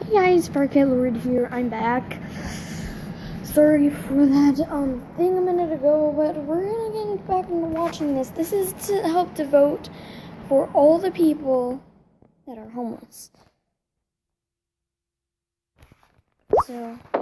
Hey guys, Parquet Lord here, I'm back. Sorry for that thing a minute ago, but we're gonna get back into watching this. This is to help to vote for all the people that are homeless.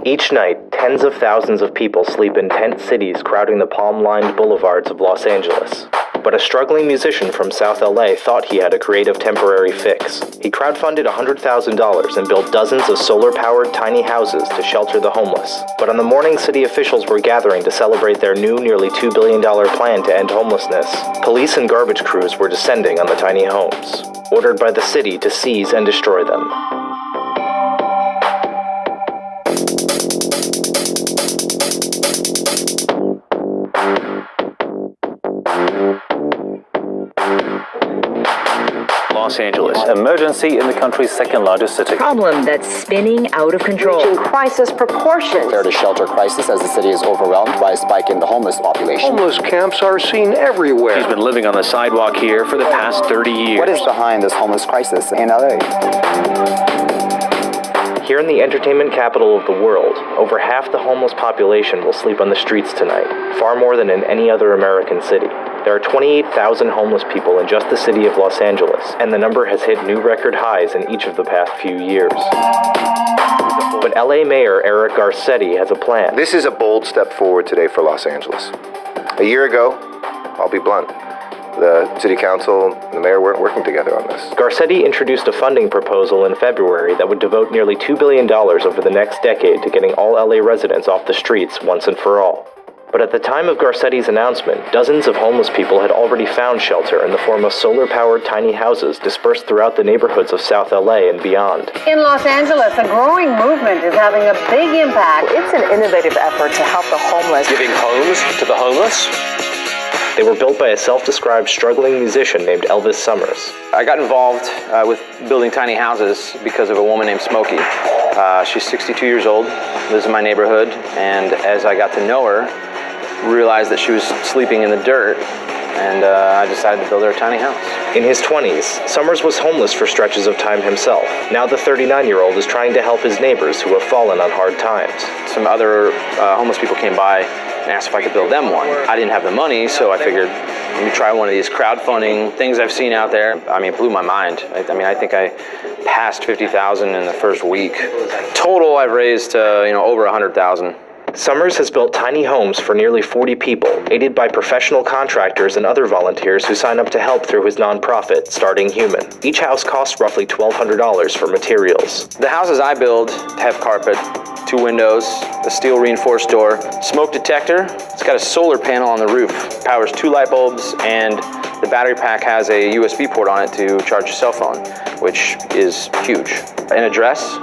Each night, tens of thousands of people sleep in tent cities crowding the palm-lined boulevards of Los Angeles. But a struggling musician from South LA thought he had a creative temporary fix. He crowdfunded $100,000 and built dozens of solar-powered tiny houses to shelter the homeless. But on the morning city officials were gathering to celebrate their new nearly $2 billion plan to end homelessness, police and garbage crews were descending on the tiny homes, ordered by the city to seize and destroy them. Los Angeles. Emergency in the country's second largest city. Problem that's spinning out of control. Reaching crisis proportions. Prepare to shelter crisis as the city is overwhelmed by a spike in the homeless population. Homeless camps are seen everywhere. He's been living on the sidewalk here for the past 30 years. What is behind this homeless crisis in LA? Here in the entertainment capital of the world, over half the homeless population will sleep on the streets tonight, far more than in any other American city. There are 28,000 homeless people in just the city of Los Angeles, and the number has hit new record highs in each of the past few years. But LA Mayor Eric Garcetti has a plan. This is a bold step forward today for Los Angeles. A year ago, I'll be blunt, the city council and the mayor weren't working together on this. Garcetti introduced a funding proposal in February that would devote nearly $2 billion over the next decade to getting all LA residents off the streets once and for all. But at the time of Garcetti's announcement, dozens of homeless people had already found shelter in the form of solar-powered tiny houses dispersed throughout the neighborhoods of South LA and beyond. In Los Angeles, a growing movement is having a big impact. It's an innovative effort to help the homeless. Giving homes to the homeless. They were built by a self-described struggling musician named Elvis Summers. I got involved with building tiny houses because of a woman named Smokey. She's 62 years old, lives in my neighborhood, and as I got to know her, realized that she was sleeping in the dirt, and I decided to build her a tiny house. In his 20s, Summers was homeless for stretches of time himself. Now the 39-year-old is trying to help his neighbors who have fallen on hard times. Some other homeless people came by and asked if I could build them one. I didn't have the money, so I figured, let me try one of these crowdfunding things I've seen out there. I mean, it blew my mind. I think I passed 50,000 in the first week. Total, I've raised over 100,000. Summers has built tiny homes for nearly 40 people, aided by professional contractors and other volunteers who sign up to help through his nonprofit, Starting Human. Each house costs roughly $1,200 for materials. The houses I build have carpet, 2 windows, a steel reinforced door, smoke detector. It's got a solar panel on the roof, powers 2 light bulbs, and the battery pack has a USB port on it to charge your cell phone, which is huge. An address,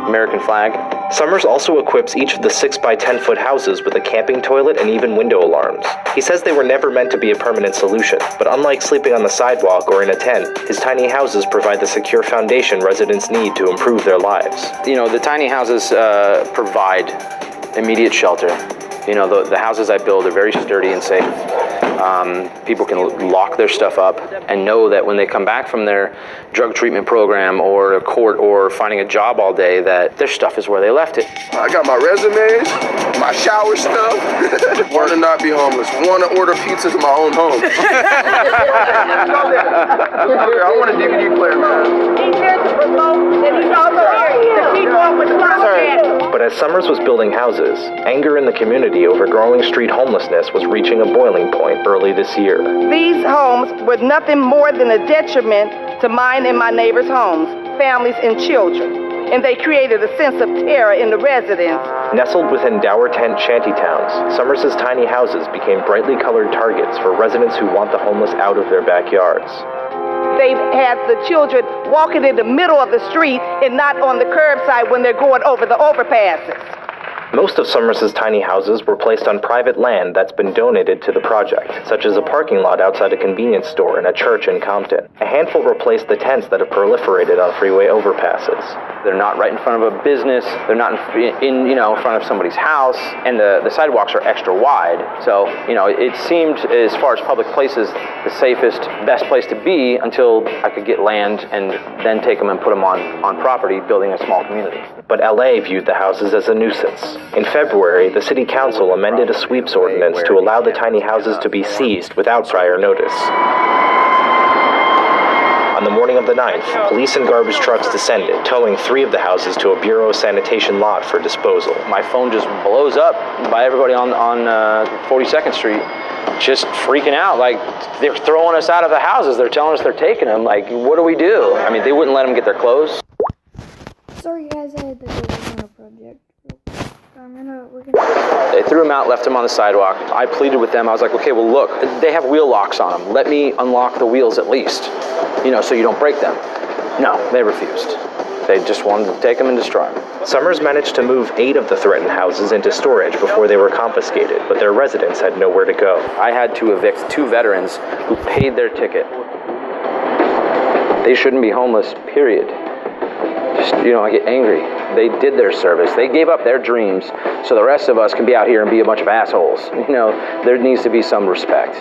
American flag. Summers also equips each of the 6 by 10 foot houses with a camping toilet and even window alarms. He says they were never meant to be a permanent solution, but unlike sleeping on the sidewalk or in a tent, his tiny houses provide the secure foundation residents need to improve their lives. The tiny houses provide immediate shelter. The houses I build are very sturdy and safe. People can lock their stuff up and know that when they come back from their drug treatment program or a court or finding a job all day, that their stuff is where they left it. I got my resumes, my shower stuff. Want to not be homeless. Want to order pizzas in my own home. I want a DVD player, man. He's here to promote, and he's also here to keep up with progress. But as Summers was building houses, anger in the community over growing street homelessness was reaching a boiling point early this year. These homes were nothing more than a detriment to mine and my neighbors' homes, families, and children. And they created a sense of terror in the residents. Nestled within dour tent shantytowns, Summers' tiny houses became brightly colored targets for residents who want the homeless out of their backyards. They've had the children walking in the middle of the street and not on the curbside when they're going over the overpasses. Most of Summers' tiny houses were placed on private land that's been donated to the project, such as a parking lot outside a convenience store and a church in Compton. A handful replaced the tents that have proliferated on freeway overpasses. They're not right in front of a business. They're not in front of somebody's house, and the sidewalks are extra wide. So, it seemed, as far as public places, the safest, best place to be until I could get land and then take them and put them on property, building a small community. But LA viewed the houses as a nuisance. In February, the city council amended a sweeps ordinance to allow the tiny houses to be seized without prior notice. On the morning of the 9th, police and garbage trucks descended, towing 3 of the houses to a Bureau of Sanitation lot for disposal. My phone just blows up by everybody on 42nd Street, just freaking out. Like, they're throwing us out of the houses. They're telling us they're taking them. Like, what do we do? I mean, they wouldn't let them get their clothes. Sorry guys, I had to go on a project. They threw them out, left them on the sidewalk. I pleaded with them. I was like, okay, well, look, they have wheel locks on them. Let me unlock the wheels at least, so you don't break them. No, they refused. They just wanted to take them and destroy them. Summers managed to move 8 of the threatened houses into storage before they were confiscated, but their residents had nowhere to go. I had to evict 2 veterans who paid their ticket. They shouldn't be homeless, period. Just, I get angry. They did their service. They gave up their dreams so the rest of us can be out here and be a bunch of assholes. There needs to be some respect.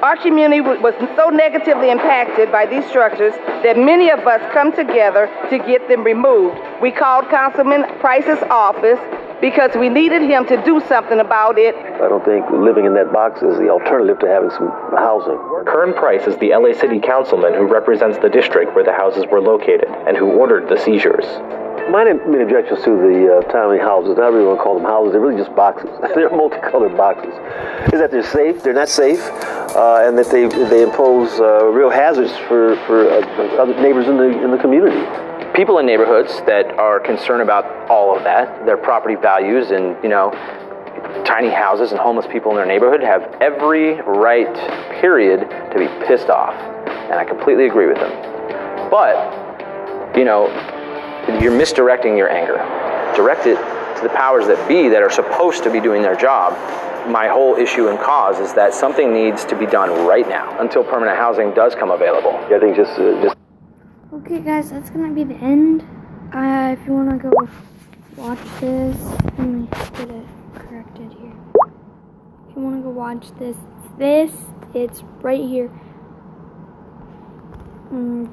Our community was so negatively impacted by these structures that many of us come together to get them removed. We called Councilman Price's office because we needed him to do something about it. I don't think living in that box is the alternative to having some housing. Kern Price is the LA City Councilman who represents the district where the houses were located and who ordered the seizures. My main objections to the tiny houses, I really want to call them houses, they're really just boxes. They're multicolored boxes. Is that they're safe, they're not safe, and that they impose real hazards for other neighbors in the community. People in neighborhoods that are concerned about all of that, their property values and, tiny houses and homeless people in their neighborhood have every right, period, to be pissed off. And I completely agree with them. But, you're misdirecting your anger. Direct it to the powers that be that are supposed to be doing their job. My whole issue and cause is that something needs to be done right now until permanent housing does come available. I think just... Okay guys, that's gonna be the end. If you wanna go watch this, let me get it corrected here. If you wanna go watch this, it's right here.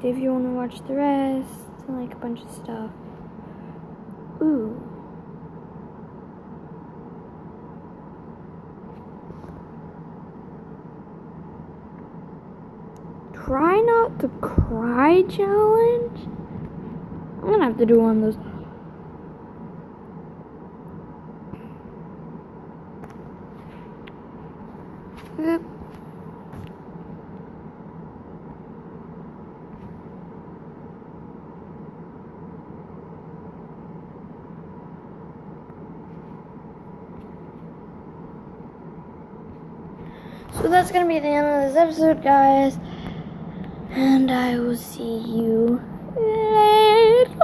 If you wanna watch the rest, like a bunch of stuff. Ooh. Try not to cry challenge? I'm gonna have to do one of those. Yep. So that's gonna be the end of this episode, guys. And I will see you later.